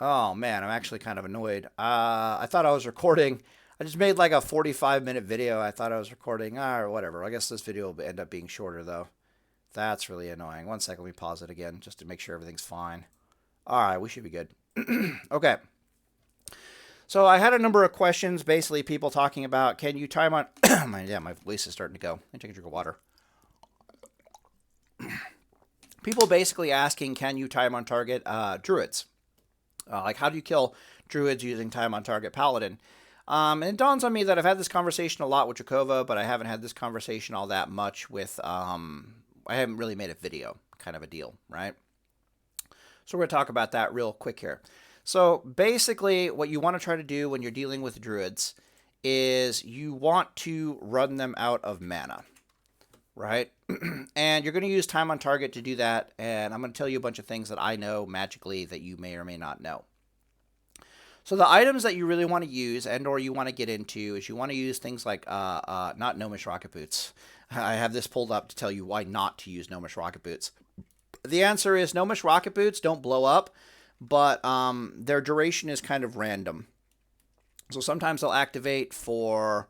Oh man, I'm actually kind of annoyed. I thought I was recording. I just made like a 45-minute video. I thought I was recording, or whatever. I guess this video will end up being shorter though. That's really annoying. One second, let me pause it again just to make sure everything's fine. All right, we should be good. Okay. So I had a number of questions, basically people talking about, can you time on my voice is starting to go. Let me take a drink of water. People basically asking, can you time on target druids? Like, how do you kill druids using time on target paladin? And it dawns on me that I've had this conversation a lot with Jakova, but I haven't had this conversation all that much with. I haven't really made a video, kind of a deal, right? So we're going to talk about that real quick here. So basically, what you want to try to do when you're dealing with druids is you want to run them out of mana, right? And you're going to use time on target to do that. And I'm going to tell you a bunch of things that I know magically that you may or may not know. So the items that you really want to use and or you want to get into is you want to use things like not gnomish rocket boots. I have this pulled up to tell you why not to use gnomish rocket boots. The answer is gnomish rocket boots don't blow up, but their duration is kind of random. So sometimes they'll activate for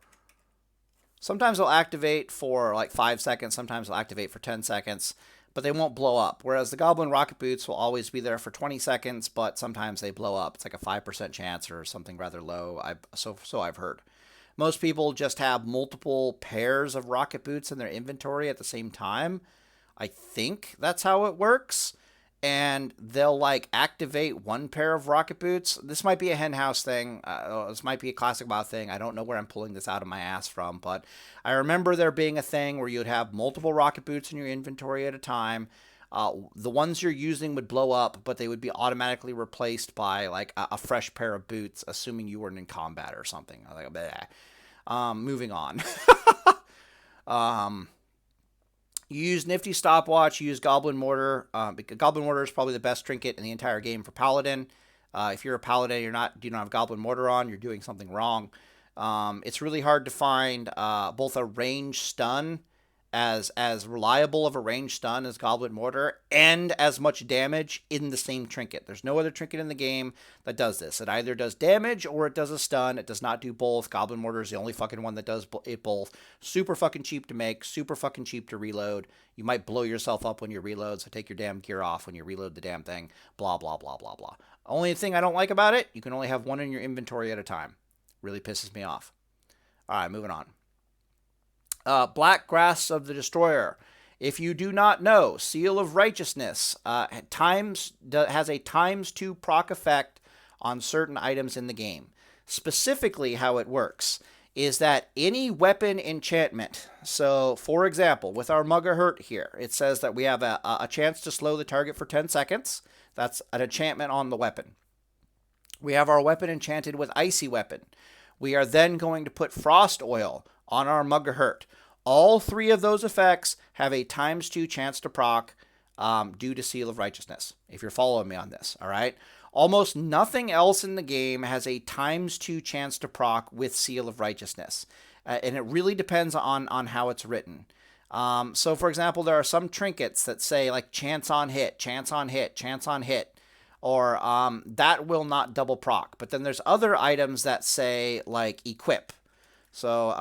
like 5 seconds, sometimes they'll activate for 10 seconds, but they won't blow up. Whereas the Goblin rocket boots will always be there for 20 seconds, but sometimes they blow up. It's like a 5% chance or something rather low. So I've heard. Most people just have multiple pairs of rocket boots in their inventory at the same time. I think that's how it works. And they'll like activate one pair of rocket boots. This might be a henhouse thing. This might be a classic WoW thing. I don't know where I'm pulling this out of my ass from, but I remember there being a thing where you'd have multiple rocket boots in your inventory at a time. The ones you're using would blow up, but they would be automatically replaced by like a fresh pair of boots, assuming you weren't in combat or something. Like, moving on. um, You use Nifty Stopwatch, you use Goblin Mortar. Because Goblin Mortar is probably the best trinket in the entire game for Paladin. If you're a Paladin, you don't have Goblin Mortar on, you're doing something wrong. It's really hard to find both a range stun as reliable of a range stun as Goblet Mortar and as much damage in the same trinket. There's no other trinket in the game that does this. It either does damage or it does a stun. It does not do both. Goblin Mortar is the only fucking one that does it both. Super fucking cheap to make, super fucking cheap to reload. You might blow yourself up when you reload, so take your damn gear off when you reload the damn thing. Blah, blah, blah, blah, blah. Only thing I don't like about it, you can only have one in your inventory at a time. Really pisses me off. All right, moving on. Black Grass of the Destroyer. If you do not know, Seal of Righteousness has a ×2 proc effect on certain items in the game. Specifically, how it works is that any weapon enchantment, so for example, with our Mugahurt here, it says that we have a chance to slow the target for 10 seconds. That's an enchantment on the weapon. We have our weapon enchanted with Icy Weapon. We are then going to put Frost Oil on our Mugahurt. All three of those effects have a ×2 chance to proc due to Seal of Righteousness, if you're following me on this, all right? Almost nothing else in the game has a ×2 chance to proc with Seal of Righteousness, and it really depends on how it's written. So, for example, there are some trinkets that say, like, chance on hit, chance on hit, chance on hit, or that will not double proc. But then there's other items that say, like, equip. So,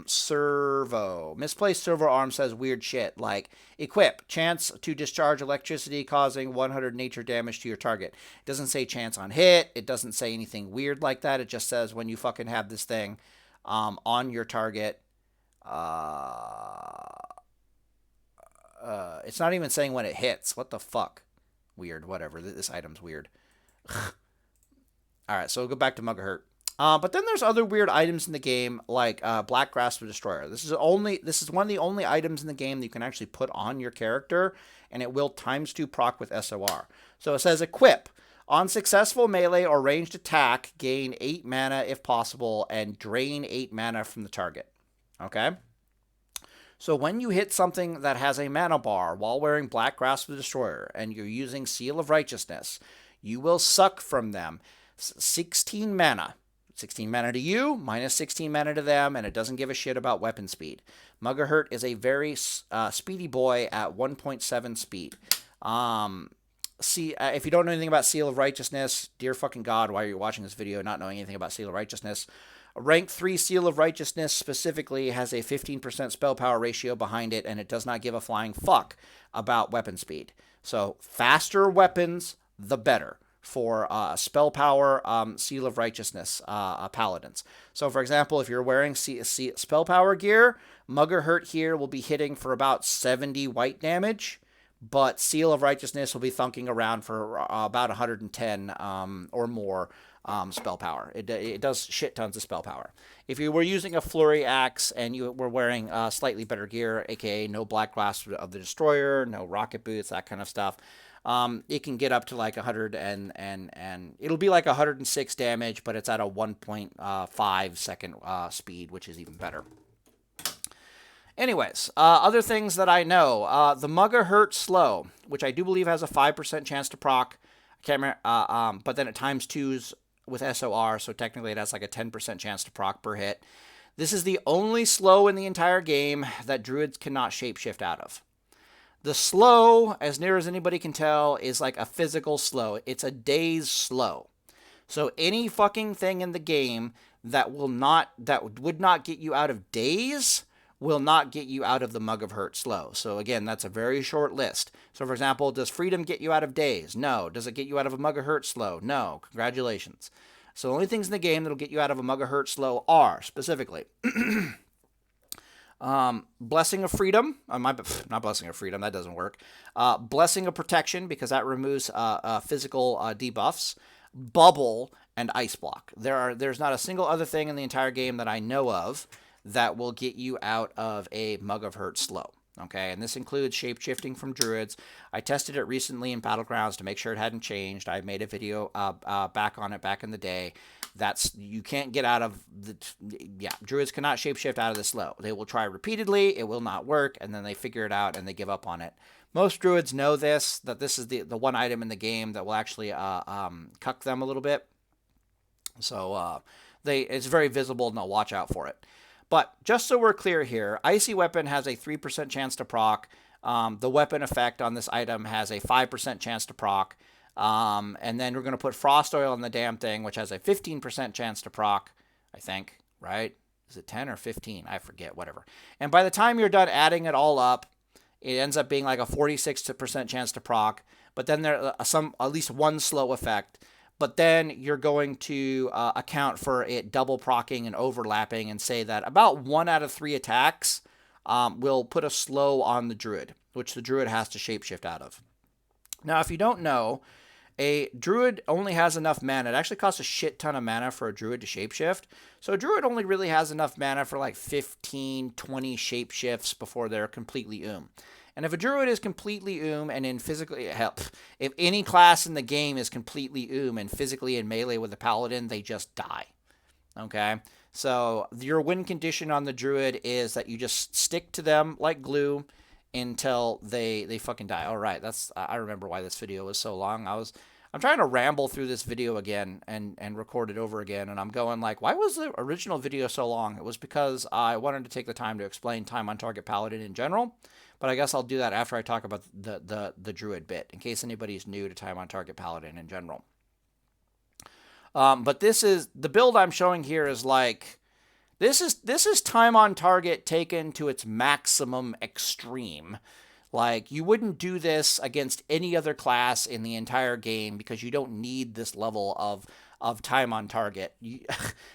servo. Misplaced servo arm says weird shit like equip. Chance to discharge electricity causing 100 nature damage to your target. It doesn't say chance on hit. It doesn't say anything weird like that. It just says when you fucking have this thing on your target. It's not even saying when it hits. What the fuck? Weird. Whatever. This item's weird. All right, so we'll go back to Mugahurt. But then there's other weird items in the game, like Black Grasp of Destroyer. This is one of the only items in the game that you can actually put on your character, and it will ×2 proc with SOR. So it says equip. On successful melee or ranged attack, gain 8 mana if possible, and drain 8 mana from the target. Okay? So when you hit something that has a mana bar while wearing Black Grasp of the Destroyer, and you're using Seal of Righteousness, you will suck from them 16 mana. 16 mana to you, -16 mana to them, and it doesn't give a shit about weapon speed. Mugahurt is a very speedy boy at 1.7 speed. if you don't know anything about Seal of Righteousness, dear fucking God, why are you watching this video not knowing anything about Seal of Righteousness? A rank 3 Seal of Righteousness specifically has a 15% spell power ratio behind it, and it does not give a flying fuck about weapon speed. So faster weapons, the better for spell power Seal of Righteousness paladins. So for example, if you're wearing spell power gear, Mugger Hurt here will be hitting for about 70 white damage, but Seal of Righteousness will be thunking around for about 110 or more spell power. It does shit tons of spell power. If you were using a Flurry Axe and you were wearing slightly better gear, aka no Black Glass of the Destroyer, no rocket boots, that kind of stuff, it can get up to like 100 and it'll be like 106 damage, but it's at a 1.5 second speed, which is even better. Anyways, other things that I know. The Mugger Hurt Slow, which I do believe has a 5% chance to proc. I can't remember, but then it times 2s with SOR, so technically it has like a 10% chance to proc per hit. This is the only slow in the entire game that Druids cannot shapeshift out of. The slow, as near as anybody can tell, is like a physical slow. It's a daze slow. So any fucking thing in the game that would not get you out of daze will not get you out of the Mug of Hurt slow. So again, that's a very short list. So for example, does freedom get you out of daze? No. Does it get you out of a Mug of Hurt slow? No. Congratulations. So the only things in the game that'll get you out of a Mug of Hurt slow are, specifically, Blessing of Freedom. Not Blessing of Freedom, that doesn't work. Blessing of Protection, because that removes physical debuffs. Bubble and Ice Block. There's not a single other thing in the entire game that I know of that will get you out of a Mug of Hurt slow. Okay, and this includes shapeshifting from Druids. I tested it recently in Battlegrounds to make sure it hadn't changed. I made a video back on it back in the day. You can't get out of Druids cannot shapeshift out of the slow. They will try repeatedly, it will not work, and then they figure it out and they give up on it. Most Druids know that this is the one item in the game that will actually cuck them a little bit. So it's very visible and they'll watch out for it. But just so we're clear here, Icy Weapon has a 3% chance to proc. The weapon effect on this item has a 5% chance to proc. And then we're going to put Frost Oil on the damn thing, which has a 15% chance to proc, I think, right? Is it 10 or 15? I forget, whatever. And by the time you're done adding it all up, it ends up being like a 46% chance to proc. But then there's at least one slow effect. But then you're going to account for it double procking and overlapping and say that about 1 out of 3 attacks will put a slow on the Druid, which the Druid has to shapeshift out of. Now, if you don't know, a Druid only has enough mana. It actually costs a shit ton of mana for a Druid to shapeshift. So a Druid only really has enough mana for like 15, 20 shapeshifts before they're completely And if a Druid is completely and in physically, if any class in the game is completely and physically in melee with a Paladin, they just die. Okay? So your win condition on the Druid is that you just stick to them like glue until they fucking die. All right, I remember why this video was so long. I'm trying to ramble through this video again and record it over again, and I'm going like, why was the original video so long? It was because I wanted to take the time to explain time on target Paladin in general. But I guess I'll do that after I talk about the Druid bit, in case anybody's new to time on target Paladin in general. But the build I'm showing here is like, this is time on target taken to its maximum extreme. Like, you wouldn't do this against any other class in the entire game because you don't need this level of time on target.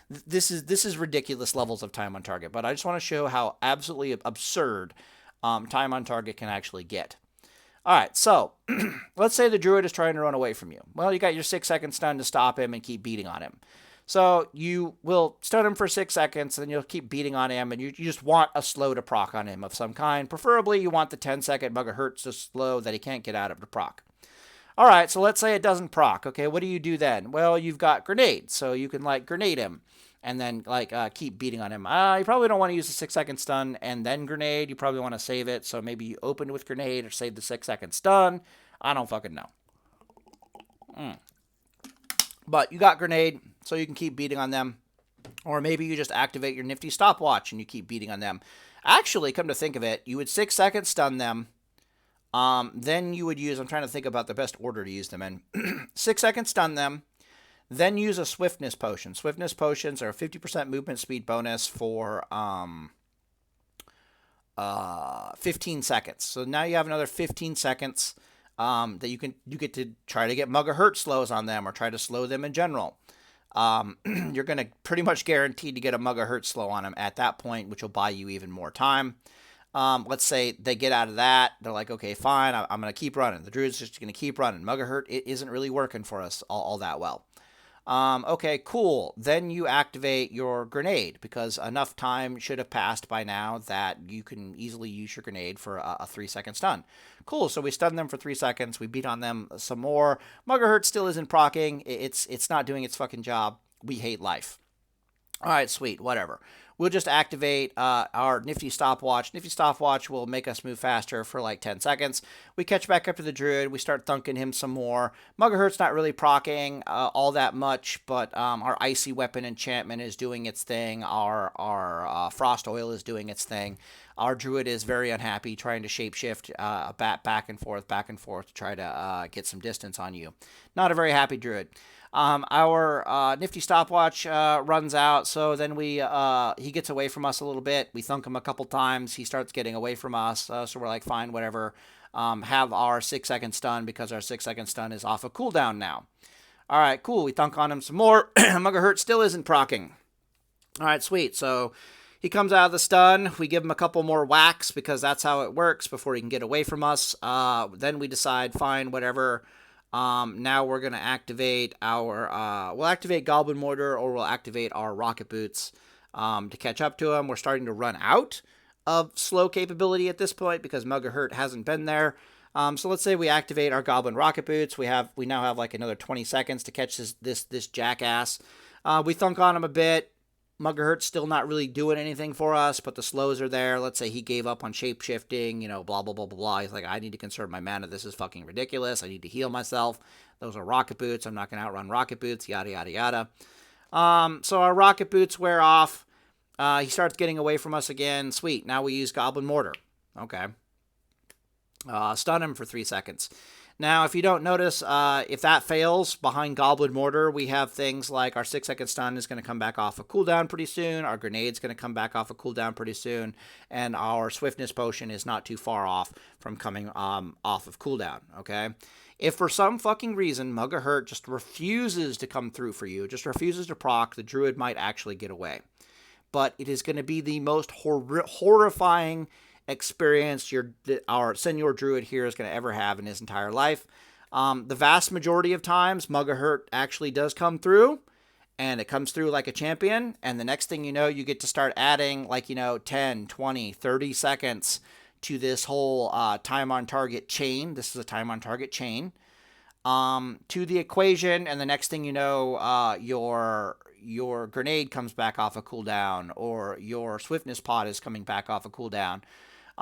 This is ridiculous levels of time on target. But I just want to show how absolutely absurd time on target can actually get. All right, so let's say the Druid is trying to run away from you. Well, you got your 6-second stun to stop him and keep beating on him. So you will stun him for 6 seconds, and then you'll keep beating on him, and you just want a slow to proc on him of some kind. Preferably, you want the 10-second Mug of Hurt so slow that he can't get out of the proc. All right, so let's say it doesn't proc. Okay, what do you do then? Well, you've got Grenade, so you can, like, grenade him and then, like, keep beating on him. You probably don't want to use the 6-second stun and then Grenade. You probably want to save it, so maybe you open with Grenade or save the 6-second stun. I don't fucking know. But you got Grenade, so you can keep beating on them. Or maybe you just activate your nifty stopwatch and you keep beating on them. Actually, come to think of it, you would 6-second stun them, Then you would use, I'm trying to think about the best order to use them in. 6 seconds stun them, then use a swiftness potion. Swiftness potions are a 50% movement speed bonus for 15 seconds. So now you have another 15 seconds that you get to try to get Mug of Hurt slows on them or try to slow them in general. You're going to pretty much guaranteed to get a Mug of Hurt slow on them at that point, which will buy you even more time. Let's say they get out of that. They're like, okay, fine, I'm going to keep running. The Druid's just going to keep running. Mug of Hurt, it isn't really working for us all that well. Okay, cool. Then you activate your grenade because enough time should have passed by now that you can easily use your grenade for a 3-second stun. Cool, so we stun them for 3 seconds. We beat on them some more. Mug of Hurt still isn't proccing. It's not doing its fucking job. We hate life. All right, sweet, whatever. We'll just activate our Nifty Stopwatch. Nifty Stopwatch will make us move faster for like 10 seconds. We catch back up to the Druid. We start thunking him some more. Mug of Hurt's not really proccing all that much, but our Icy Weapon enchantment is doing its thing. Our Frost Oil is doing its thing. Our Druid is very unhappy, trying to shapeshift back and forth to try to get some distance on you. Not a very happy Druid. Our Nifty Stopwatch runs out, so then he gets away from us a little bit. We thunk him a couple times. He starts getting away from us, so we're like, fine, whatever. Have our 6-second stun because our 6-second stun is off a cooldown now. All right, cool. We thunk on him some more. Mug of Hurt still isn't proccing. All right, sweet. So he comes out of the stun. We give him a couple more whacks because that's how it works before he can get away from us. Then we decide, fine, whatever. Now we're going to activate we'll activate Goblin Mortar or we'll activate our Rocket Boots to catch up to him. We're starting to run out of slow capability at this point because Mug of Hurt hasn't been there. So let's say we activate our Goblin Rocket Boots. We now have like another 20 seconds to catch this jackass. We thunk on him a bit. Mug of Hurt's still not really doing anything for us, but the slows are there. Let's say he gave up on shape-shifting, blah, blah, blah, blah, blah. He's like, I need to conserve my mana. This is fucking ridiculous. I need to heal myself. Those are Rocket Boots. I'm not going to outrun Rocket Boots, yada, yada, yada. So our Rocket Boots wear off. He starts getting away from us again. Sweet. Now we use Goblin Mortar. Okay. Stun him for 3 seconds. Now, if you don't notice, if that fails, behind Goblin Mortar, we have things like our 6-second stun is going to come back off a cooldown pretty soon, our grenade's going to come back off a cooldown pretty soon, and our Swiftness Potion is not too far off from coming off of cooldown, okay? If for some fucking reason Mug of Hurt just refuses to come through for you, just refuses to proc, the Druid might actually get away. But it is going to be the most horrifying experience our Senior Druid here is going to ever have in his entire life. The vast majority of times, Mug of Hurt actually does come through, and it comes through like a champion, and the next thing you know, you get to start adding 10, 20, 30 seconds to this whole time on target chain. This is a time on target chain to the equation, and the next thing you know, your grenade comes back off a cooldown, or your swiftness pod is coming back off a cooldown.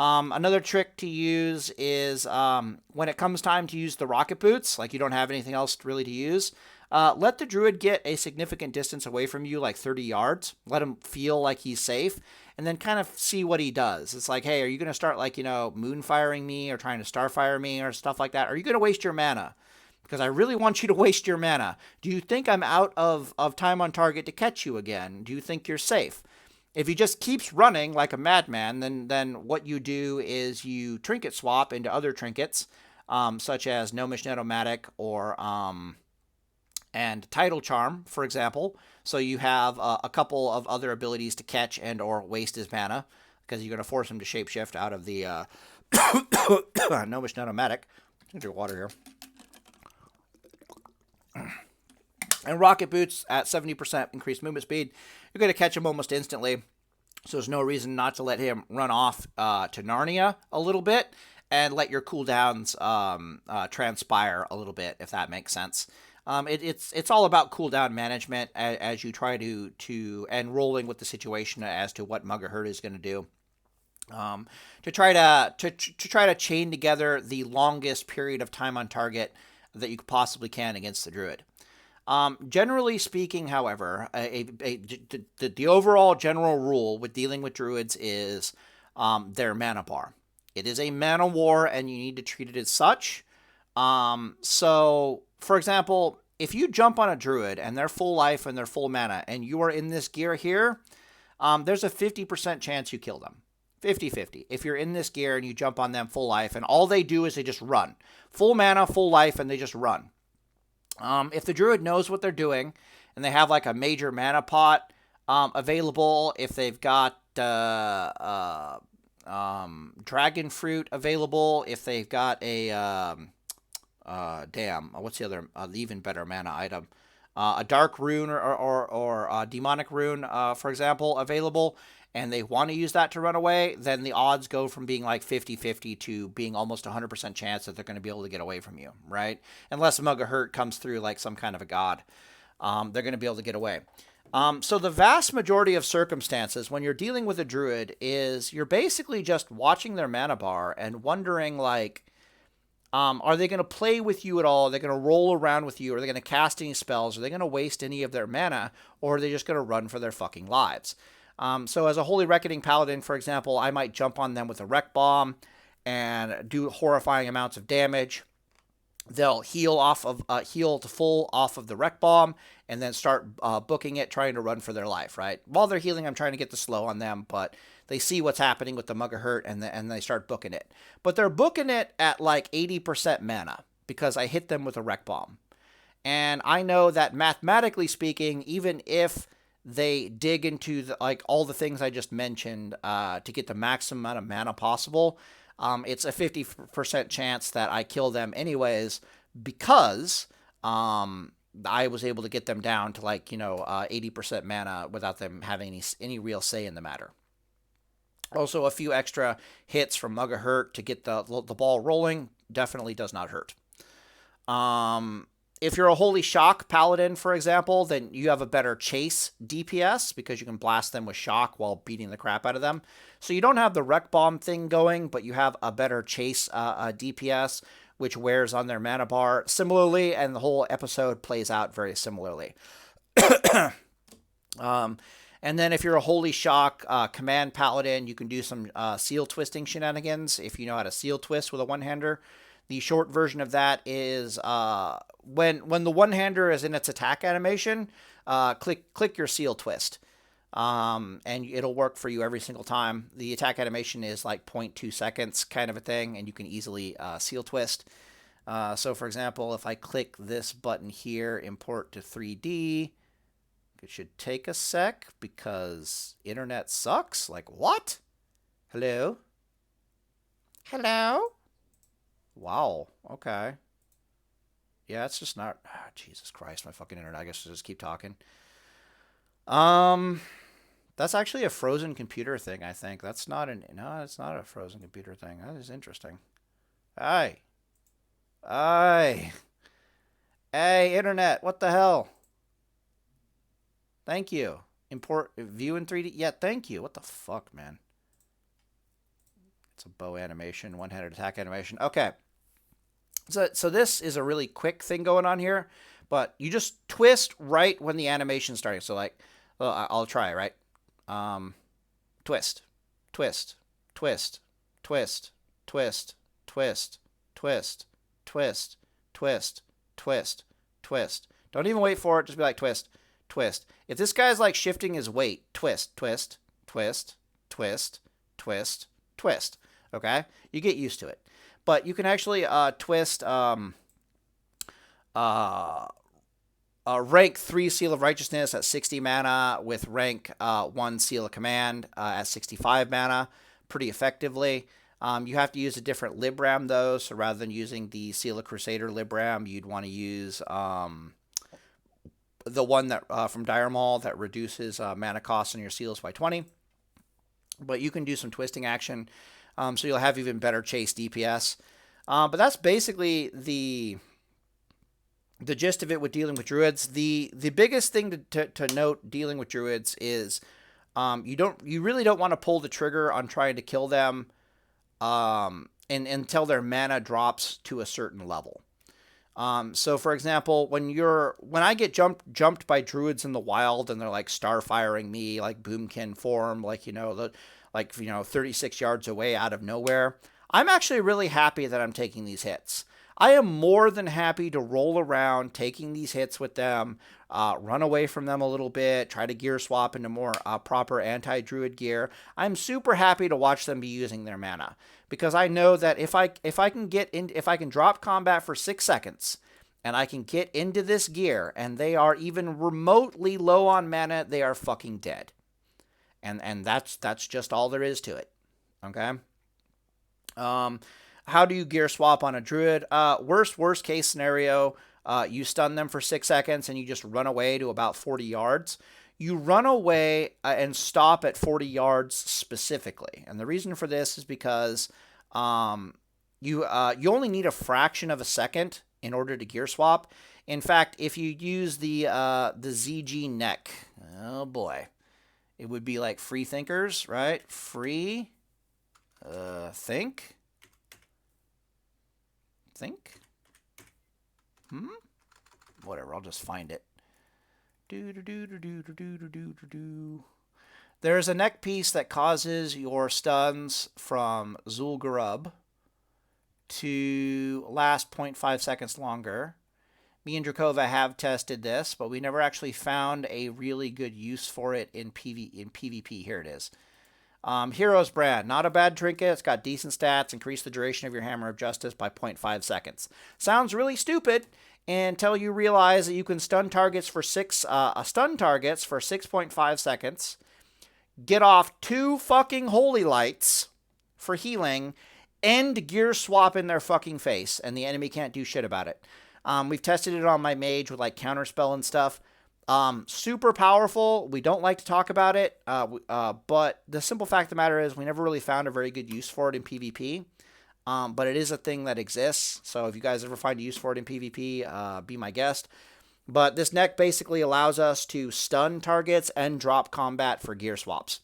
Another trick to use is when it comes time to use the Rocket Boots, like you don't have anything else really to use, let the Druid get a significant distance away from you, like 30 yards. Let him feel like he's safe, and then kind of see what he does. It's like, hey, are you going to start moonfiring me or trying to starfire me or stuff like that? Are you going to waste your mana? Because I really want you to waste your mana. Do you think I'm out of time on target to catch you again? Do you think you're safe? If he just keeps running like a madman, then what you do is you trinket swap into other trinkets, such as Gnomish Netomatic or and Tidal Charm, for example. So you have a couple of other abilities to catch and or waste his mana, because you're going to force him to shapeshift out of the Gnomish Netomatic. Drink your water here. And Rocket Boots at 70% increased movement speed. You're going to catch him almost instantly. So there's no reason not to let him run off to Narnia a little bit and let your cooldowns transpire a little bit, if that makes sense. It's all about cooldown management as you try to and rolling with the situation as to what Mug of Hurt is going to do. To try to chain together the longest period of time on target that you possibly can against the Druid. Generally speaking, however, the overall general rule with dealing with Druids is their mana bar. It is a mana war, and you need to treat it as such. So, for example, if you jump on a Druid and they're full life and they're full mana, and you are in this gear here, there's a 50% chance you kill them. 50-50. If you're in this gear and you jump on them full life, and all they do is they just run. Full mana, full life, and they just run. If the Druid knows what they're doing, and they have like a major mana pot available, if they've got dragon fruit available, if they've got a what's the other even better mana item, a dark rune or a demonic rune, for example, available, and they want to use that to run away, then the odds go from being like 50-50 to being almost 100% chance that they're going to be able to get away from you, right? Unless Mug of Hurt comes through like some kind of a god, they're going to be able to get away. So the vast majority of circumstances when you're dealing with a Druid is you're basically just watching their mana bar and wondering, like, are they going to play with you at all? Are they going to roll around with you? Are they going to cast any spells? Are they going to waste any of their mana? Or are they just going to run for their fucking lives? So as a Holy Reckoning Paladin, for example, I might jump on them with a Wreck Bomb and do horrifying amounts of damage. They'll heal to full off of the Wreck Bomb and then start booking it, trying to run for their life, right? While they're healing, I'm trying to get the slow on them, but they see what's happening with the Mug of Hurt and they start booking it. But they're booking it at like 80% mana because I hit them with a Wreck Bomb. And I know that mathematically speaking, even if they dig into all the things I just mentioned to get the maximum amount of mana possible, it's a 50% chance that I kill them anyways because I was able to get them down to 80% mana without them having any real say in the matter. Also, a few extra hits from Mug of Hurt to get the ball rolling definitely does not hurt. If you're a Holy Shock Paladin, for example, then you have a better chase DPS because you can blast them with shock while beating the crap out of them. So you don't have the Wreck Bomb thing going, but you have a better chase DPS, which wears on their mana bar similarly, and the whole episode plays out very similarly. And then if you're a Holy Shock Command Paladin, you can do some seal twisting shenanigans if you know how to seal twist with a one-hander. The short version of that is when the one-hander is in its attack animation, click your seal twist, and it'll work for you every single time. The attack animation is like 0.2 seconds kind of a thing, and you can easily seal twist. So, for example, if I click this button here, import to 3D, it should take a sec because internet sucks. Like, what? Hello? Hello? Wow. Okay. Yeah, it's just not. Oh, Jesus Christ, my fucking internet. I guess I'll just keep talking. That's actually a frozen computer thing. I think that's not no. It's not a frozen computer thing. That is interesting. Hey, internet. What the hell? Thank you. Import view in 3D. Yeah, thank you. What the fuck, man? It's a bow animation, one-handed attack animation. Okay. So this is a really quick thing going on here, but you just twist right when the animation's starting. So I'll try, right? Twist, twist, twist, twist, twist, twist, twist, twist, twist, twist, twist. Don't even wait for it. Just be like twist, twist. If this guy's like shifting his weight, twist, twist, twist, twist, twist, twist. Okay? You get used to it. But you can actually twist rank 3 Seal of Righteousness at 60 mana with rank 1 Seal of Command at 65 mana pretty effectively. You have to use a different libram, though, so rather than using the Seal of Crusader libram, you'd want to use the one that from Dire Maul that reduces mana costs on your seals by 20. But you can do some twisting action. So you'll have even better chase DPS. But that's basically the gist of it with dealing with Druids. The biggest thing to note dealing with Druids is you really don't want to pull the trigger on trying to kill them until their mana drops to a certain level. So for example, when I get jumped by Druids in the wild and they're like starfiring me like Boomkin form, 36 yards away out of nowhere, I'm actually really happy that I'm taking these hits. I am more than happy to roll around taking these hits with them, run away from them a little bit, try to gear swap into more proper anti-druid gear. I'm super happy to watch them be using their mana because I know that if I can drop combat for 6 seconds and I can get into this gear and they are even remotely low on mana, they are fucking dead. And that's just all there is to it. Okay? How do you gear swap on a druid? Worst case scenario, you stun them for 6 seconds and you just run away to about 40 yards. You run away and stop at 40 yards specifically. And the reason for this is because you only need a fraction of a second in order to gear swap. In fact, if you use the ZG neck, oh boy, it would be like free thinkers, right? Free think. Whatever, I'll just find it. There's a neck piece that causes your stuns from Zul'Gurub to last 0.5 seconds longer. Me and Drakova have tested this, but we never actually found a really good use for it in PvP. Here it is. Hero's Brand, not a bad trinket. It's got decent stats. Increase the duration of your Hammer of Justice by 0.5 seconds. Sounds really stupid until you realize that you can stun targets for 6.5 seconds. Get off 2 fucking holy lights for healing, and gear swap in their fucking face, and the enemy can't do shit about it. We've tested it on my mage with like counterspell and stuff. Super powerful. We don't like to talk about it, but the simple fact of the matter is we never really found a very good use for it in PvP. But it is a thing that exists. So if you guys ever find a use for it in PvP, be my guest. But this neck basically allows us to stun targets and drop combat for gear swaps.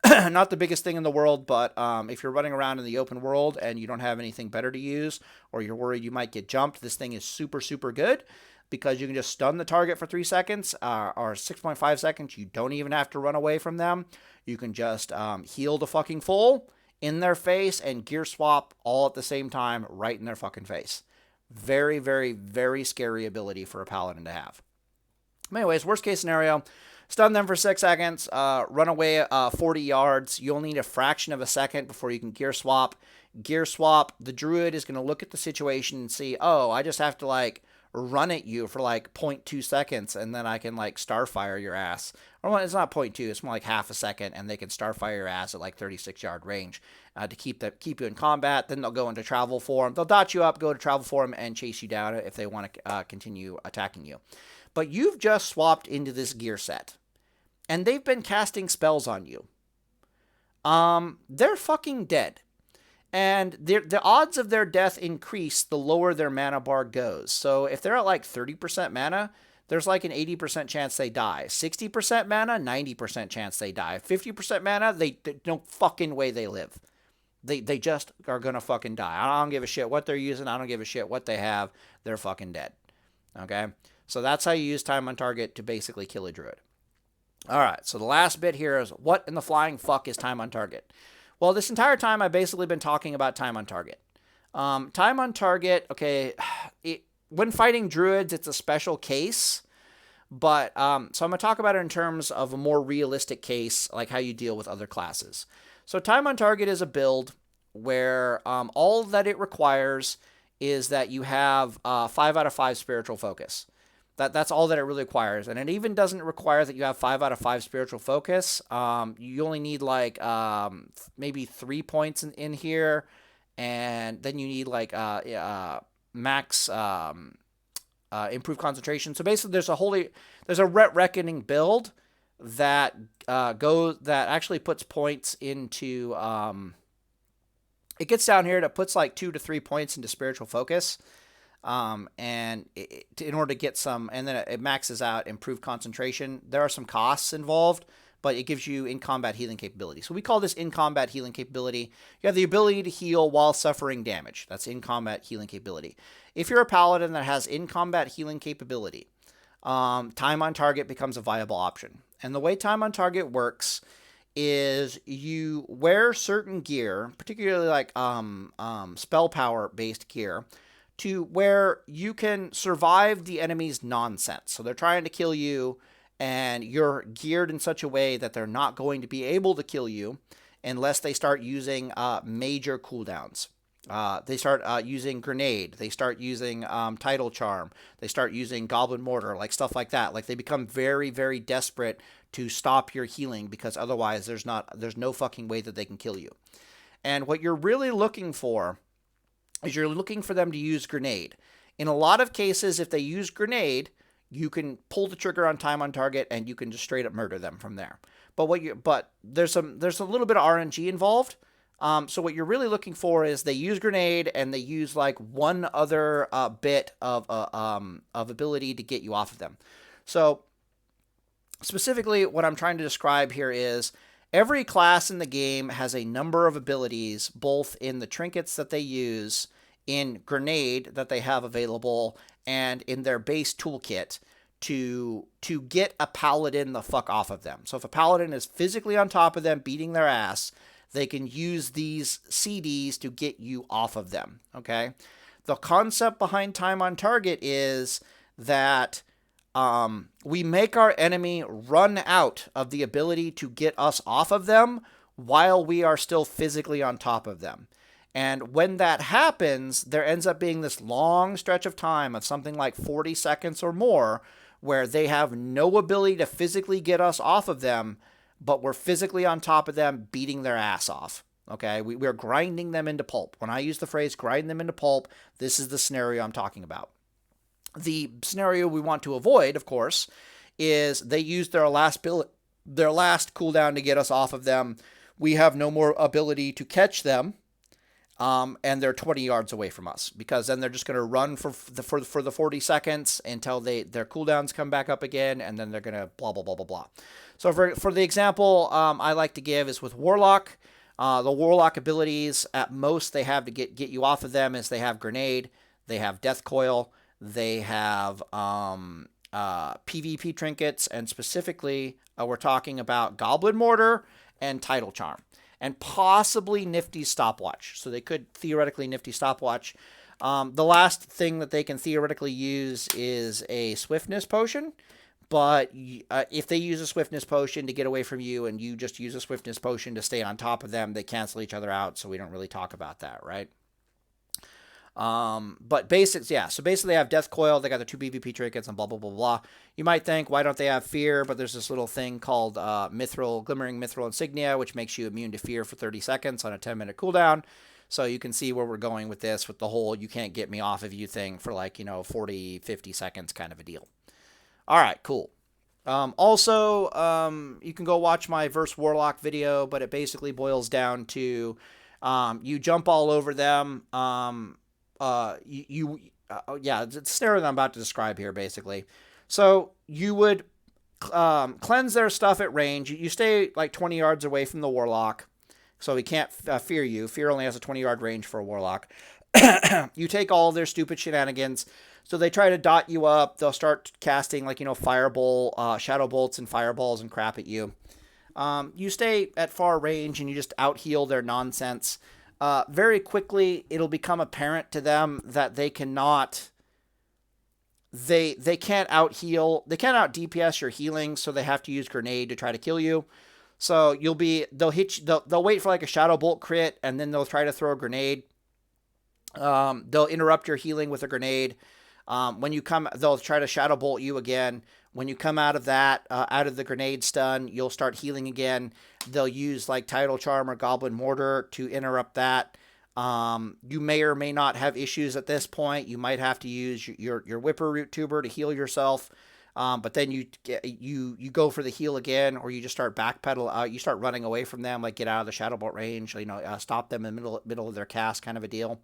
Not the biggest thing in the world, but if you're running around in the open world and you don't have anything better to use, or you're worried you might get jumped, this thing is super, super good because you can just stun the target for 3 seconds or 6.5 seconds. You don't even have to run away from them. You can just heal the fucking full in their face and gear swap all at the same time right in their fucking face. Very, very, very scary ability for a paladin to have. Anyways, worst case scenario, stun them for 6 seconds, run away 40 yards. You only need a fraction of a second before you can gear swap. Gear swap, the druid is going to look at the situation and see, oh, I just have to like run at you for like 0.2 seconds and then I can like starfire your ass. Or it's not 0.2, it's more like half a second, and they can starfire your ass at like 36-yard range to keep you in combat. Then they'll go into travel form. They'll dot you up, go to travel form, and chase you down if they want to continue attacking you. But you've just swapped into this gear set, and they've been casting spells on you. They're fucking dead. And the odds of their death increase the lower their mana bar goes. So if they're at like 30% mana, there's like an 80% chance they die. 60% mana, 90% chance they die. 50% mana, they no fucking way they live. They just are going to fucking die. I don't give a shit what they're using. I don't give a shit what they have. They're fucking dead. Okay? So that's how you use time on target to basically kill a druid. All right, so the last bit here is what in the flying fuck is time on target? Well, this entire time I've basically been talking about time on target. Time on target, okay, when fighting druids, it's a special case. But, so I'm going to talk about it in terms of a more realistic case, like how you deal with other classes. So time on target is a build where all that it requires is that you have 5 out of 5 spiritual focus. That's all that it really requires. And it even doesn't require that you have 5 out of 5 spiritual focus. You only need like maybe 3 points in here. And then you need like max improved concentration. So basically there's a Ret Reckoning build that actually puts points into it gets down here that puts like 2 to 3 points into spiritual focus. And in order to get some, and then it maxes out improved concentration. There are some costs involved, but it gives you in-combat healing capability. So we call this in-combat healing capability. You have the ability to heal while suffering damage. That's in-combat healing capability. If you're a paladin that has in-combat healing capability, time on target becomes a viable option. And the way time on target works is you wear certain gear, particularly like spell power based gear, to where you can survive the enemy's nonsense. So they're trying to kill you, and you're geared in such a way that they're not going to be able to kill you unless they start using major cooldowns. They start using grenade. They start using tidal charm. They start using goblin mortar, like stuff like that. Like they become very, very desperate to stop your healing because otherwise there's no fucking way that they can kill you. And what you're really looking for is you're looking for them to use grenade. In a lot of cases, if they use grenade, you can pull the trigger on time on target and you can just straight up murder them from there. But there's a little bit of RNG involved. So what you're really looking for is they use grenade and they use like one other bit of ability to get you off of them. So specifically, what I'm trying to describe here is every class in the game has a number of abilities, both in the trinkets that they use, in grenade that they have available, and in their base toolkit to get a paladin the fuck off of them. So if a paladin is physically on top of them, beating their ass, they can use these CDs to get you off of them, okay? The concept behind time on target is that we make our enemy run out of the ability to get us off of them while we are still physically on top of them. And when that happens, there ends up being this long stretch of time of something like 40 seconds or more where they have no ability to physically get us off of them, but we're physically on top of them, beating their ass off. Okay, we're grinding them into pulp. When I use the phrase grind them into pulp, this is the scenario I'm talking about. The scenario we want to avoid, of course, is they use their last cooldown to get us off of them. We have no more ability to catch them, and they're 20 yards away from us, because then they're just going to run for the 40 seconds until their cooldowns come back up again, and then they're going to blah, blah, blah, blah, blah. So for the example I like to give is with Warlock. The Warlock abilities, at most they have to get you off of them is they have Grenade, they have Death Coil, they have PvP trinkets, and specifically we're talking about Goblin Mortar and Tidal Charm, and possibly Nifty Stopwatch. So they could theoretically Nifty Stopwatch. The last thing that they can theoretically use is a Swiftness Potion. But if they use a Swiftness Potion to get away from you and you just use a Swiftness Potion to stay on top of them, they cancel each other out, so we don't really talk about that, right? But basics, yeah. So basically they have Death Coil, they got the 2 PvP trinkets, and blah, blah, blah, blah. You might think, why don't they have Fear? But there's this little thing called Glimmering Mithril Insignia, which makes you immune to Fear for 30 seconds on a 10-minute cooldown. So you can see where we're going with this, with the whole you can't get me off of you thing for 40, 50 seconds kind of a deal. All right, cool. Also, you can go watch my Verse Warlock video, but it basically boils down to you jump all over them. Yeah, it's the scenario that I'm about to describe here, basically. So you would cleanse their stuff at range. You stay like 20 yards away from the Warlock, so he can't fear you. Fear only has a 20-yard range for a Warlock. You take all of their stupid shenanigans. So they try to dot you up. They'll start casting fireball, shadow bolts and fireballs and crap at you. You stay at far range and you just out-heal their nonsense. Very quickly, it'll become apparent to them that they cannot... They can't out-heal. They can't out-DPS your healing, so they have to use Grenade to try to kill you. So they'll hit you, they'll wait for like a shadow bolt crit, and then they'll try to throw a grenade. They'll interrupt your healing with a grenade. When you come, they'll try to shadow bolt you again. When you come out of that, out of the grenade stun, you'll start healing again. They'll use like Tidal Charm or Goblin Mortar to interrupt that. You may or may not have issues at this point. You might have to use your Whipper Root Tuber to heal yourself. But then you go for the heal again, or you just start backpedal. You start running away from them, like get out of the shadow bolt range. Stop them in the middle of their cast, kind of a deal.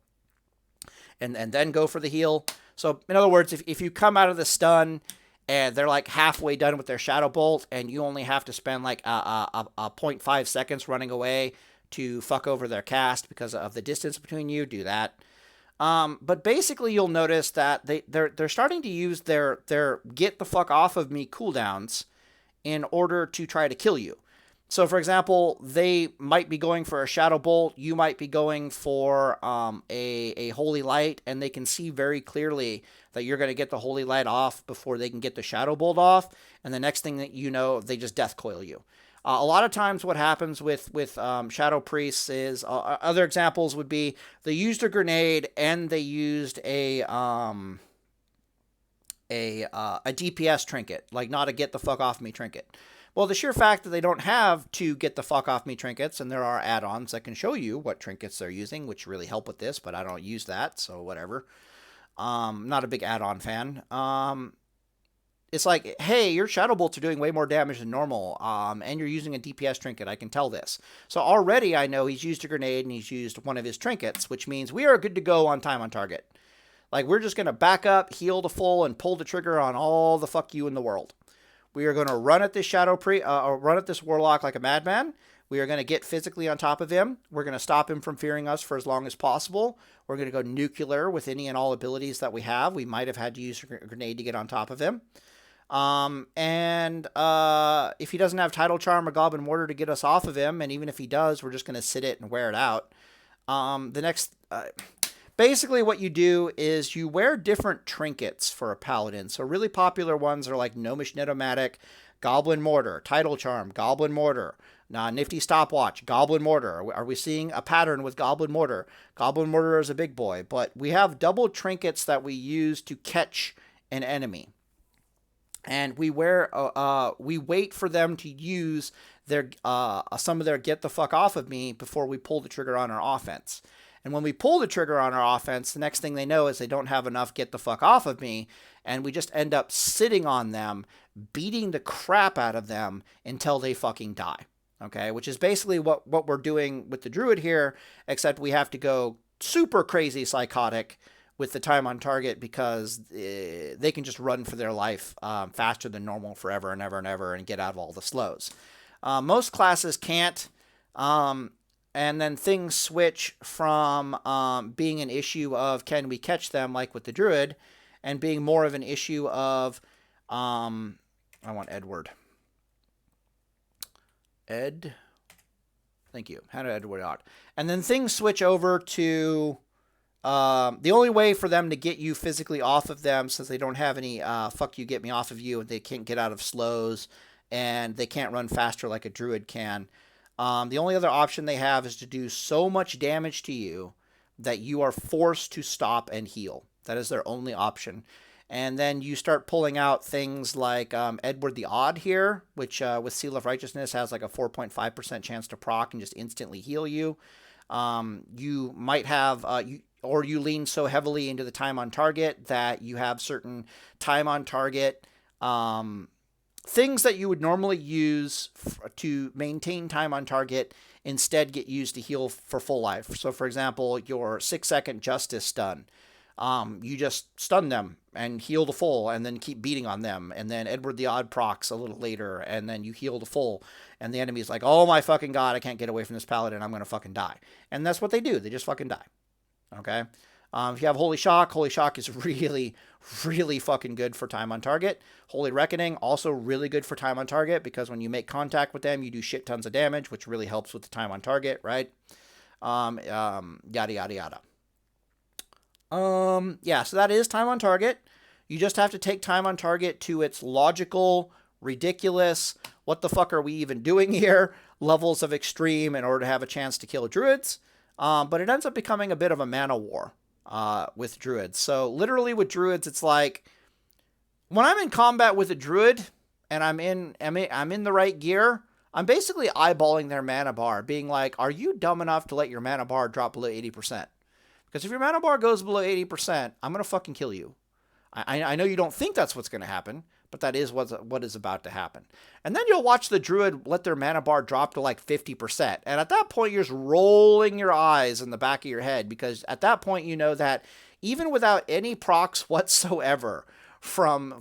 And then go for the heal. So, in other words, if you come out of the stun and they're like halfway done with their Shadow Bolt and you only have to spend like a 0.5 seconds running away to fuck over their cast because of the distance between you, do that. But basically you'll notice that they're starting to use their get the fuck off of me cooldowns in order to try to kill you. So, for example, they might be going for a Shadow Bolt. You might be going for a Holy Light, and they can see very clearly that you're going to get the Holy Light off before they can get the Shadow Bolt off. And the next thing that you know, they just Death Coil you. A lot of times what happens with Shadow Priests is, other examples would be they used a grenade and they used a DPS trinket, like not a get the fuck off me trinket. Well, the sheer fact that they don't have two get the fuck off me trinkets, and there are add-ons that can show you what trinkets they're using, which really help with this, but I don't use that, so whatever. Not a big add-on fan. It's like, hey, your Shadow Bolts are doing way more damage than normal, and you're using a DPS trinket. I can tell this. So already I know he's used a grenade and he's used one of his trinkets, which means we are good to go on time on target. Like, we're just going to back up, heal to full, and pull the trigger on all the fuck you in the world. We are going to run at this run at this Warlock like a madman. We are going to get physically on top of him. We're going to stop him from fearing us for as long as possible. We're going to go nuclear with any and all abilities that we have. We might have had to use a grenade to get on top of him. If he doesn't have Tidal Charm or Goblin Mortar to get us off of him, and even if he does, we're just going to sit it and wear it out. Basically what you do is you wear different trinkets for a Paladin. So really popular ones are like Gnomish Netomatic, Goblin Mortar, Tidal Charm, Goblin Mortar, Nifty Stopwatch, Goblin Mortar. Are we seeing a pattern with Goblin Mortar? Goblin Mortar is a big boy, but we have double trinkets that we use to catch an enemy. And we wait for them to use their some of their get the fuck off of me before we pull the trigger on our offense. And when we pull the trigger on our offense, the next thing they know is they don't have enough get the fuck off of me, and we just end up sitting on them, beating the crap out of them until they fucking die. Okay, which is basically what we're doing with the Druid here, except we have to go super crazy psychotic with the time on target because they can just run for their life faster than normal forever and ever and ever and get out of all the slows. Most classes can't. And then things switch from being an issue of can we catch them, like with the Druid, and being more of an issue of, I want Edward. Ed. Thank you. How did Edward out? And then things switch over to the only way for them to get you physically off of them, since they don't have any fuck you get me off of you, and they can't get out of slows, and they can't run faster like a Druid can. The only other option they have is to do so much damage to you that you are forced to stop and heal. That is their only option. And then you start pulling out things like Edward the Odd here, which with Seal of Righteousness has like a 4.5% chance to proc and just instantly heal you. You might have, or you lean so heavily into the time on target that you have certain time on target things that you would normally use to maintain time on target instead get used to heal for full life. So, for example, your 6-second Justice stun. You just stun them and heal to full and then keep beating on them. And then Edward the Odd procs a little later and then you heal to full. And the enemy's like, oh my fucking god, I can't get away from this Paladin. I'm going to fucking die. And that's what they do. They just fucking die. Okay? If you have Holy Shock is really, really fucking good for time on target. Holy Reckoning, also really good for time on target because when you make contact with them, you do shit tons of damage, which really helps with the time on target, right? Yada, yada, yada. Yeah, so that is time on target. You just have to take time on target to its logical, ridiculous, what the fuck are we even doing here, levels of extreme in order to have a chance to kill Druids. But it ends up becoming a bit of a mana war with Druids. So literally with Druids, it's like when I'm in combat with a Druid and I'm in the right gear, I'm basically eyeballing their mana bar, being like, are you dumb enough to let your mana bar drop below 80%? Because if your mana bar goes below 80%, I'm going to fucking kill you. I know you don't think that's what's going to happen, but that is what is about to happen. And then you'll watch the Druid let their mana bar drop to like 50%. And at that point, you're just rolling your eyes in the back of your head because at that point, you know that even without any procs whatsoever from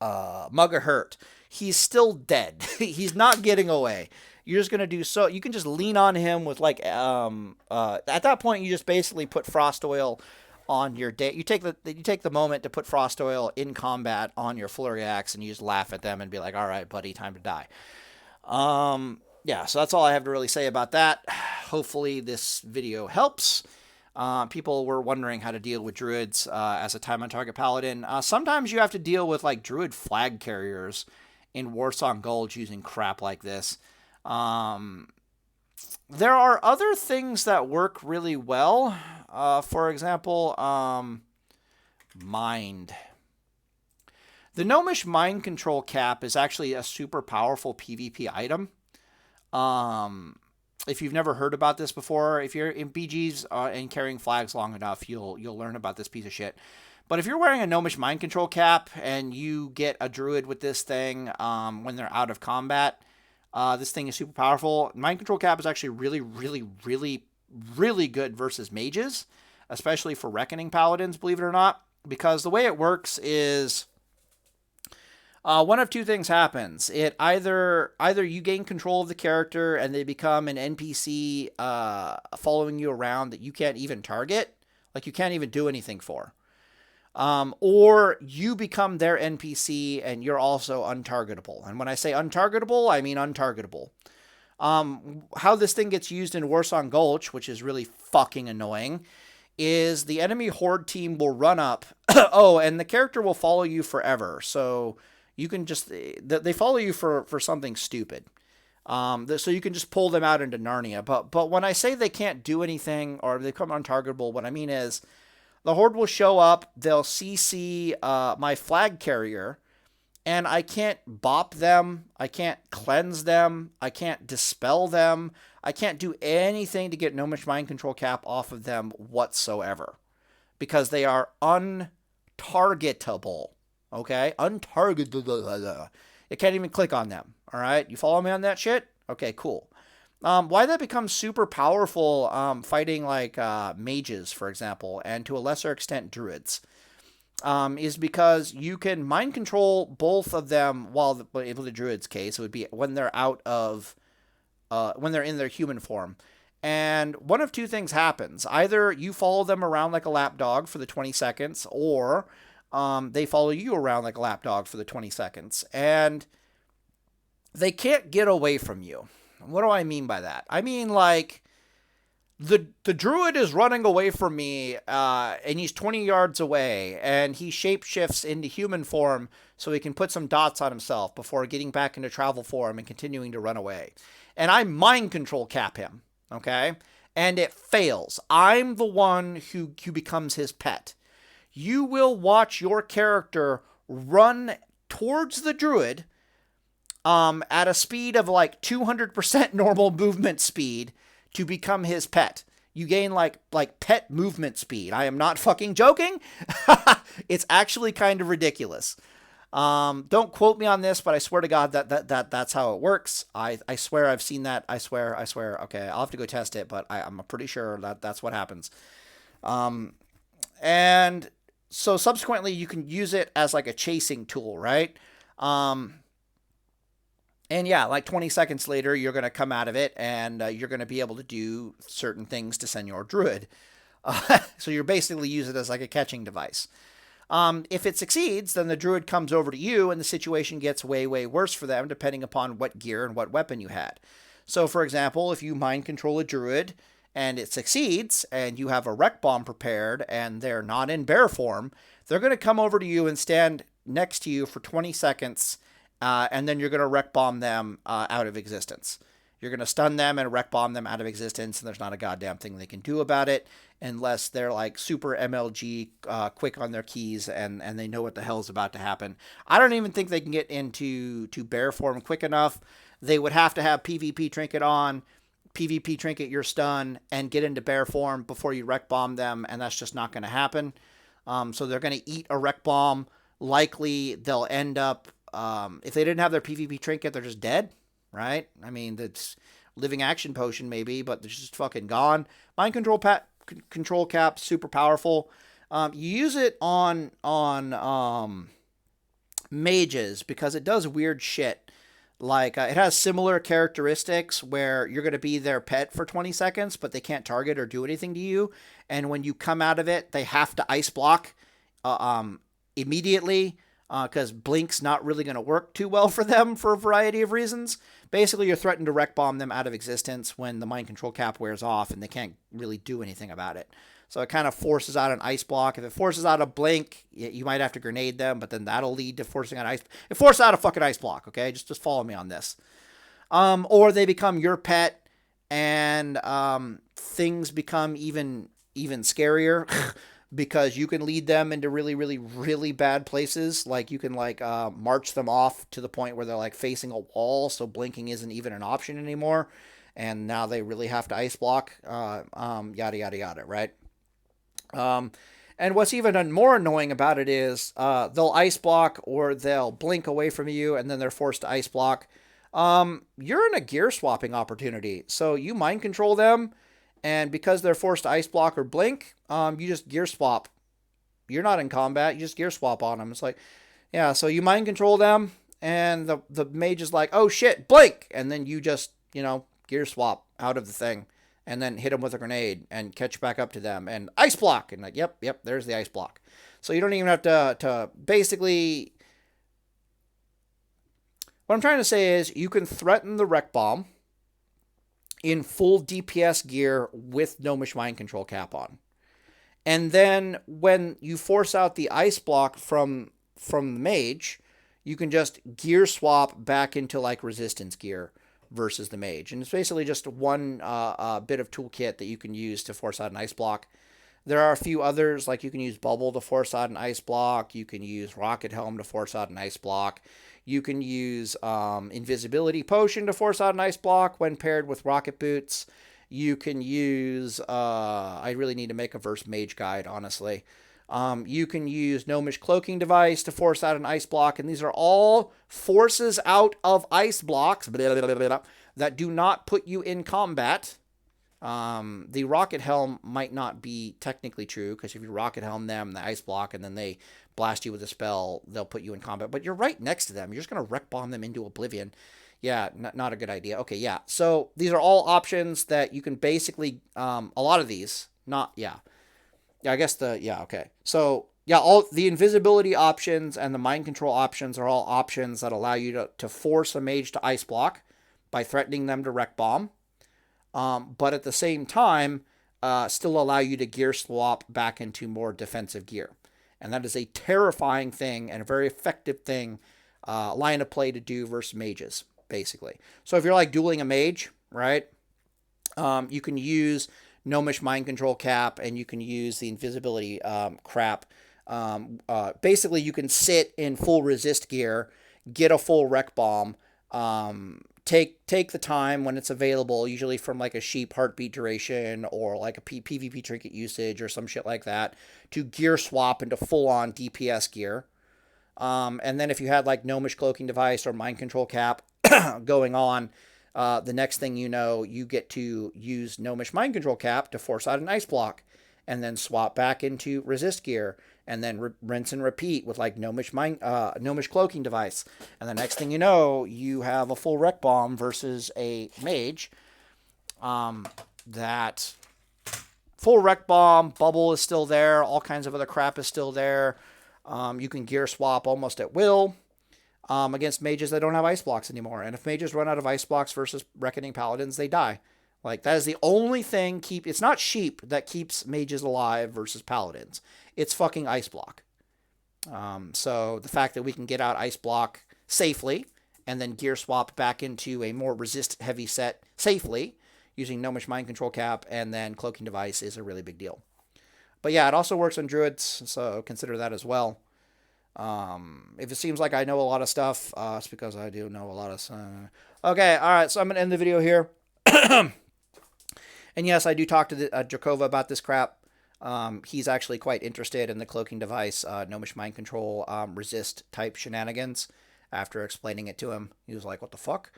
Mugahurt, he's still dead. He's not getting away. You're just going to do so. You can just lean on him with like, at that point, you just basically put Frost Oil on your day. You take the moment to put frost oil in combat on your flurry axe, and you just laugh at them and be like, "All right, buddy, time to die." Yeah, so that's all I have to really say about that. Hopefully this video helps. People were wondering how to deal with druids as a time on target paladin. Sometimes you have to deal with like druid flag carriers in Warsong Gulch using crap like this. There are other things that work really well. For example, mind. The Gnomish mind control cap is actually a super powerful PvP item. If you've never heard about this before, if you're in BGs and carrying flags long enough, you'll learn about this piece of shit. But if you're wearing a Gnomish mind control cap and you get a druid with this thing when they're out of combat, this thing is super powerful. Mind control cap is actually really, really, really, really good versus mages, especially for reckoning paladins, believe it or not, because the way it works is one of two things happens. It either you gain control of the character and they become an NPC following you around that you can't even target, like you can't even do anything for. Or you become their NPC and you're also untargetable. And when I say untargetable, I mean untargetable. How this thing gets used in Warsong Gulch, which is really fucking annoying, is the enemy horde team will run up. Oh, and the character will follow you forever. So you can just, they follow you for something stupid. So you can just pull them out into Narnia. But when I say they can't do anything or they become untargetable, what I mean is, the horde will show up, they'll CC my flag carrier, and I can't bop them, I can't cleanse them, I can't dispel them, I can't do anything to get Gnomish Mind Control Cap off of them whatsoever. Because they are untargetable, okay? Untargetable. You can't even click on them, all right? You follow me on that shit? Okay, cool. Why that becomes super powerful fighting like mages, for example, and to a lesser extent druids, is because you can mind control both of them. While in the druids' case, it would be when they're out of, when they're in their human form. And one of two things happens: either you follow them around like a lapdog for the 20 seconds, or they follow you around like a lapdog for the 20 seconds, and they can't get away from you. What do I mean by that? I mean, like, the druid is running away from me, and he's 20 yards away, and he shapeshifts into human form so he can put some dots on himself before getting back into travel form and continuing to run away. And I mind control cap him, okay? And it fails. I'm the one who becomes his pet. You will watch your character run towards the druid at a speed of like 200% normal movement speed to become his pet. You gain like pet movement speed. I am not fucking joking. It's actually kind of ridiculous. Don't quote me on this, but I swear to God that's how it works. I swear I've seen that. I swear. Okay, I'll have to go test it, but I'm pretty sure that's what happens. And so subsequently you can use it as like a chasing tool, right? And yeah, like 20 seconds later, you're going to come out of it, and you're going to be able to do certain things to send your druid. So you're basically using it as like a catching device. If it succeeds, then the druid comes over to you, and the situation gets way, way worse for them, depending upon what gear and what weapon you had. So, for example, if you mind control a druid, and it succeeds, and you have a wreck bomb prepared, and they're not in bear form, they're going to come over to you and stand next to you for 20 seconds, and then you're going to wreck bomb them out of existence. You're going to stun them and wreck bomb them out of existence, and there's not a goddamn thing they can do about it unless they're like super MLG quick on their keys and they know what the hell's about to happen. I don't even think they can get into bear form quick enough. They would have to have PvP trinket on, PvP trinket your stun, and get into bear form before you wreck bomb them, and that's just not going to happen. So they're going to eat a wreck bomb. Likely they'll end up, if they didn't have their PvP trinket, they're just dead, right? I mean, that's living action potion maybe, but they're just fucking gone. Mind control cap, super powerful. You use it on mages because it does weird shit. Like it has similar characteristics where you're going to be their pet for 20 seconds, but they can't target or do anything to you. And when you come out of it, they have to ice block uh, um, immediately because Blink's not really going to work too well for them for a variety of reasons. Basically, you're threatened to wreck bomb them out of existence when the mind control cap wears off and they can't really do anything about it. So it kind of forces out an ice block. If it forces out a blink, you might have to grenade them, but then that'll lead to forcing out ice. It forces out a fucking ice block, okay? Just follow me on this. Or they become your pet, and things become even scarier because you can lead them into really, really, really bad places. Like you can march them off to the point where they're like facing a wall, so blinking isn't even an option anymore, and now they really have to ice block. Yada yada yada, right? And what's even more annoying about it is they'll ice block or they'll blink away from you, and then they're forced to ice block. You're in a gear swapping opportunity. So you mind control them, and because they're forced to ice block or blink, you just gear swap. You're not in combat. You just gear swap on them. It's like, yeah, so you mind control them, and the mage is like, oh shit, blink! And then you just, gear swap out of the thing. And then hit them with a grenade and catch back up to them and ice block. And like, yep, there's the ice block. So you don't even have to basically... What I'm trying to say is you can threaten the wreck bomb in full DPS gear with Gnomish Mind Control cap on. And then when you force out the ice block from the mage, you can just gear swap back into like resistance gear versus the mage. And it's basically just one bit of toolkit that you can use to force out an ice block. There are a few others, like you can use Bubble to force out an ice block. You can use Rocket Helm to force out an ice block. You can use Invisibility Potion to force out an ice block when paired with Rocket Boots. You can use... I really need to make a verse mage guide, honestly. You can use Gnomish Cloaking Device to force out an ice block, and these are all forces out of ice blocks that do not put you in combat. The Rocket Helm might not be technically true, because if you Rocket Helm them, the ice block, and then they blast you with a spell, they'll put you in combat. But you're right next to them. You're just going to wreck bomb them into oblivion. Yeah, not a good idea. Okay, yeah. So these are all options that you can basically... a lot of these, not... Yeah. Yeah, I guess okay. So, yeah, all the invisibility options and the mind control options are all options that allow you to force a mage to ice block by threatening them to wreck bomb. But at the same time, still allow you to gear swap back into more defensive gear. And that is a terrifying thing and a very effective thing, line of play to do versus mages, basically. So if you're like dueling a mage, right, you can use Gnomish Mind Control cap, and you can use the invisibility crap. Basically, you can sit in full resist gear, get a full wreck bomb, take the time when it's available, usually from like a sheep heartbeat duration or like a PvP trinket usage or some shit like that, to gear swap into full-on DPS gear. And then if you had like Gnomish Cloaking Device or Mind Control cap going on, the next thing you know, you get to use Gnomish Mind Control cap to force out an ice block, and then swap back into resist gear, and then rinse and repeat with like Gnomish Cloaking Device. And the next thing you know, you have a full wreck bomb versus a mage. That full wreck bomb, bubble is still there, all kinds of other crap is still there. You can gear swap almost at will. Against mages that don't have ice blocks anymore. And if mages run out of ice blocks versus Reckoning Paladins, they die. Like, that is the only thing it's not sheep that keeps mages alive versus Paladins. It's fucking ice block. So the fact that we can get out ice block safely and then gear swap back into a more resist heavy set safely using Gnomish Mind Control cap and then Cloaking Device is a really big deal. But yeah, it also works on Druids, so consider that as well. If it seems like I know a lot of stuff, it's because I do know a lot of stuff. Okay, alright, so I'm going to end the video here. And yes, I do talk to Jakova about this crap. He's actually quite interested in the Cloaking Device, Gnomish Mind Control, resist type shenanigans. After explaining it to him, he was like, what the fuck?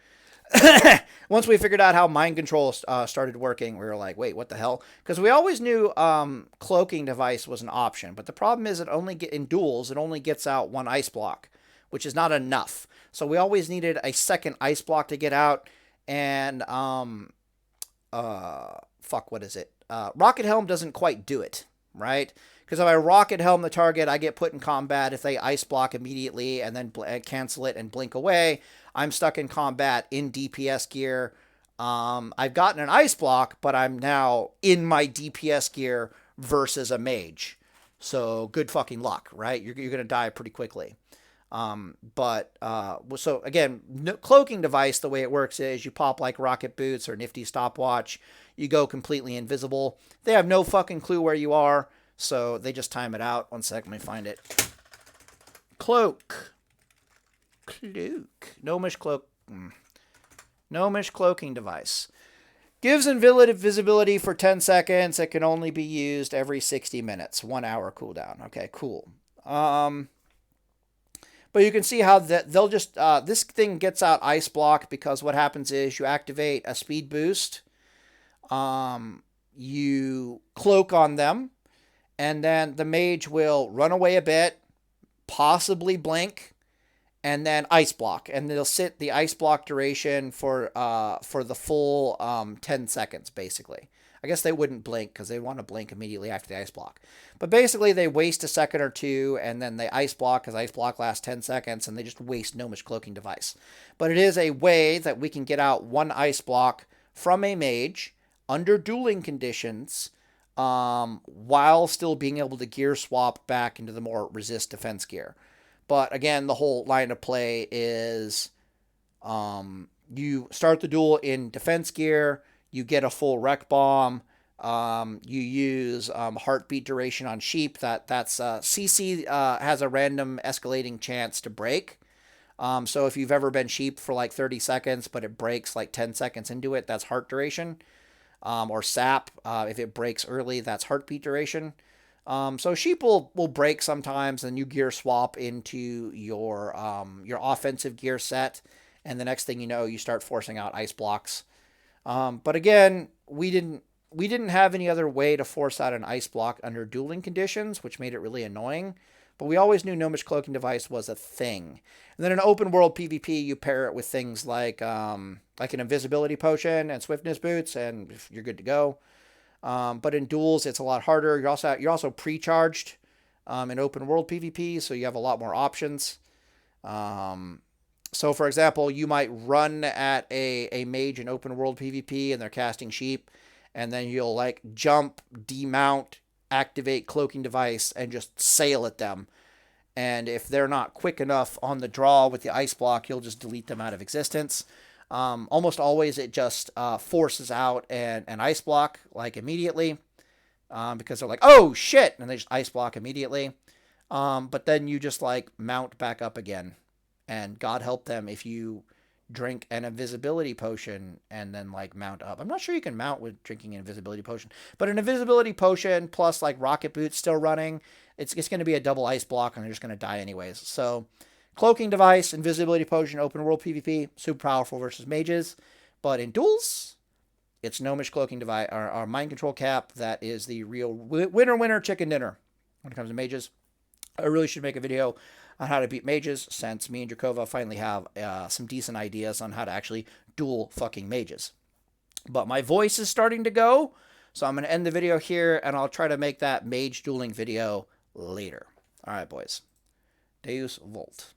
Once we figured out how mind control started working, we were like, wait, what the hell? Because we always knew Cloaking Device was an option, but the problem is in duels, it only gets out one ice block, which is not enough. So we always needed a second ice block to get out. And fuck, what is it? Rocket Helm doesn't quite do it, right? Because if I Rocket Helm the target, I get put in combat. If they ice block immediately and then cancel it and blink away, I'm stuck in combat in DPS gear. I've gotten an ice block, but I'm now in my DPS gear versus a mage. So good fucking luck, right? You're going to die pretty quickly. So again, cloaking device, the way it works is you pop like rocket boots or nifty stopwatch. You go completely invisible. They have no fucking clue where you are. So they just time it out. One sec, let me find it. Cloak. Gnomish cloak. Gnomish cloaking device. Gives invisibility for 10 seconds. It can only be used every 60 minutes. 1 hour cooldown. Okay, cool. But you can see how they'll just... this thing gets out ice block because what happens is you activate a speed boost. You cloak on them. And then the mage will run away a bit, possibly blink, and then ice block. And they'll sit the ice block duration for the full 10 seconds, basically. I guess they wouldn't blink because they want to blink immediately after the ice block. But basically, they waste a second or two, and then they ice block because ice block lasts 10 seconds, and they just waste Gnomish Cloaking Device. But it is a way that we can get out one ice block from a mage under dueling conditions, while still being able to gear swap back into the more resist defense gear. But again, the whole line of play is you start the duel in defense gear, you get a full wreck bomb, you use heartbeat duration on sheep. That's CC has a random escalating chance to break. So if you've ever been sheep for like 30 seconds, but it breaks like 10 seconds into it, that's heart duration. Or sap, if it breaks early, that's heartbeat duration. So sheep will break sometimes, and you gear swap into your offensive gear set, and the next thing you know, you start forcing out ice blocks. But again, we didn't have any other way to force out an ice block under dueling conditions, which made it really annoying. But we always knew Gnomish Cloaking Device was a thing. And then in open world PvP, you pair it with things like an invisibility potion and swiftness boots, and you're good to go. But in duels, it's a lot harder. You're also pre-charged in open world PvP, so you have a lot more options. So for example, you might run at a mage in open world PvP, and they're casting sheep, and then you'll like jump, demount, activate cloaking device, and just sail at them. And if they're not quick enough on the draw with the ice block, you'll just delete them out of existence. Almost always it just forces out an ice block like immediately, because they're like, oh shit, and they just ice block immediately. But then you just like mount back up again, and God help them if you drink an invisibility potion and then like mount up. I'm not sure you can mount with drinking an invisibility potion, but an invisibility potion plus like rocket boots still running, it's going to be a double ice block, and they're just going to die anyways. So cloaking device, invisibility potion, open world PvP, super powerful versus mages. But in duels, it's Gnomish Cloaking Device, our mind control cap. That is the real winner chicken dinner when it comes to mages. I really should make a video on how to beat mages, since me and Jakova finally have some decent ideas on how to actually duel fucking mages. But my voice is starting to go, so I'm going to end the video here, and I'll try to make that mage dueling video later. All right, boys. Deus Volt.